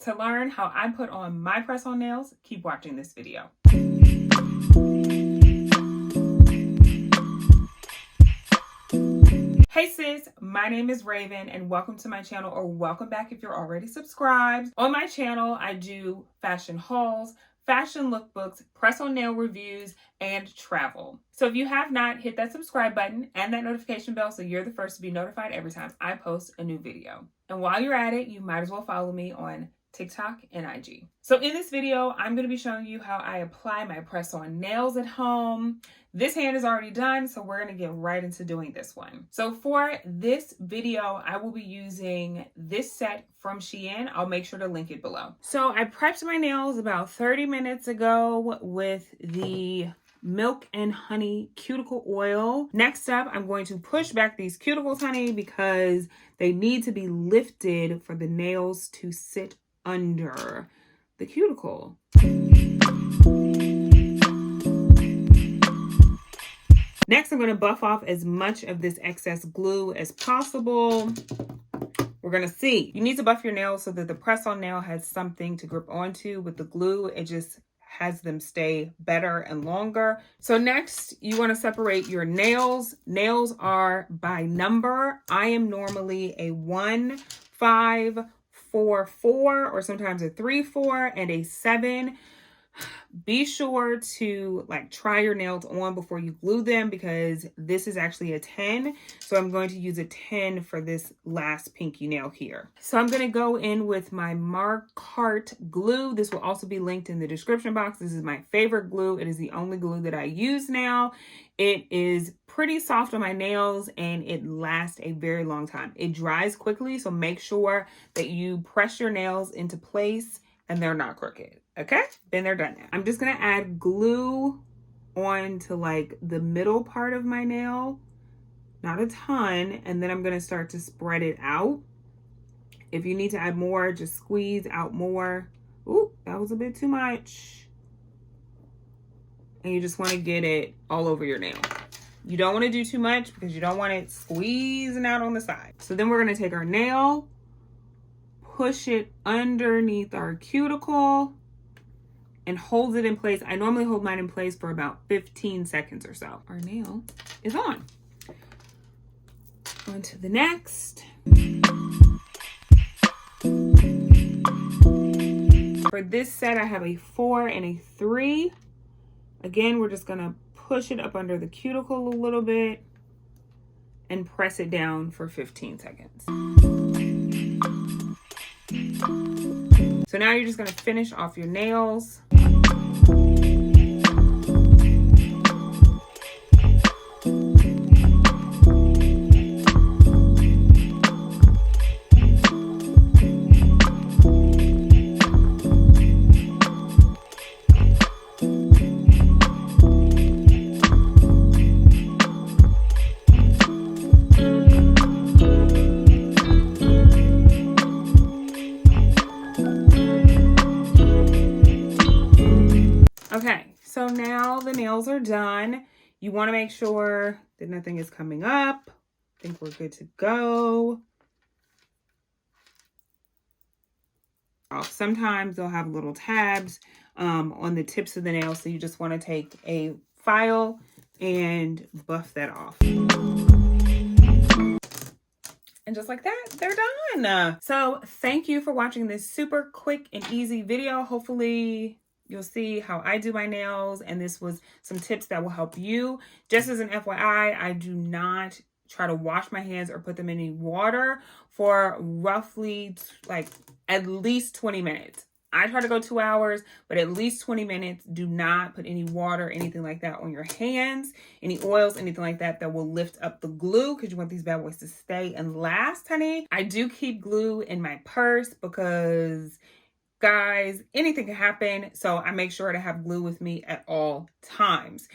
To learn how I put on my press-on nails, keep watching this video. Hey sis, my name is Raven and welcome to my channel, or welcome back if you're already subscribed. On my channel, I do fashion hauls, fashion lookbooks, press-on nail reviews, and travel. So if you have not, hit that subscribe button and that notification bell so you're the first to be notified every time I post a new video. And while you're at it, you might as well follow me on TikTok and IG. So in this video, I'm going to be showing you how I apply my press-on nails at home. This hand is already done, so we're going to get right into doing this one. So for this video, I will be using this set from Shein. I'll make sure to link it below. So I prepped my nails about 30 minutes ago with the milk and honey cuticle oil. Next up, I'm going to push back these cuticles, honey, because they need to be lifted for the nails to sit under the cuticle. Next, I'm going to buff off as much of this excess glue as possible. We're going to see. You need to buff your nails so that the press-on nail has something to grip onto. With the glue, it just has them stay better and longer. So next, you want to separate your nails. Nails are by number. I am normally a 1, 5, 4, 4, or sometimes a 3, 4, and a 7. Be sure to try your nails on before you glue them, because this is actually a 10. So I'm going to use a 10 for this last pinky nail here. So I'm going to go in with my Marcart glue. This will also be linked in the description box. This is my favorite glue. It is the only glue that I use now. It is pretty soft on my nails and it lasts a very long time. It dries quickly, so make sure that you press your nails into place and they're not crooked. Okay, then they're done now. I'm just gonna add glue on to the middle part of my nail, not a ton, and then I'm gonna start to spread it out. If you need to add more, just squeeze out more. Ooh, that was a bit too much. And you just wanna get it all over your nail. You don't wanna do too much because you don't want it squeezing out on the side. So then we're gonna take our nail, push it underneath our cuticle, and hold it in place. I normally hold mine in place for about 15 seconds or so. Our nail is on. On to the next. For this set, I have a 4 and a 3. Again, we're just gonna push it up under the cuticle a little bit and press it down for 15 seconds. So now you're just gonna finish off your nails. Okay, so now the nails are done. You want to make sure that nothing is coming up. I think we're good to go. Sometimes they'll have little tabs on the tips of the nails, so you just want to take a file and buff that off. And just like that, they're done. So thank you for watching this super quick and easy video. Hopefully you'll see how I do my nails, and this was some tips that will help you. Just as an FYI, I do not try to wash my hands or put them in any water for roughly at least 20 minutes. I try to go 2 hours, but at least 20 minutes. Do not put any water, anything like that on your hands, any oils, anything like that that will lift up the glue, because you want these bad boys to stay and last, honey. I do keep glue in my purse because, guys, anything can happen. So I make sure to have glue with me at all times.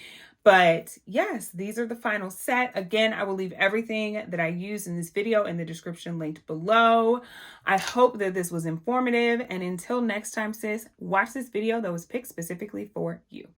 But yes, these are the final set. Again, I will leave everything that I used in this video in the description linked below. I hope that this was informative. And until next time, sis, watch this video that was picked specifically for you.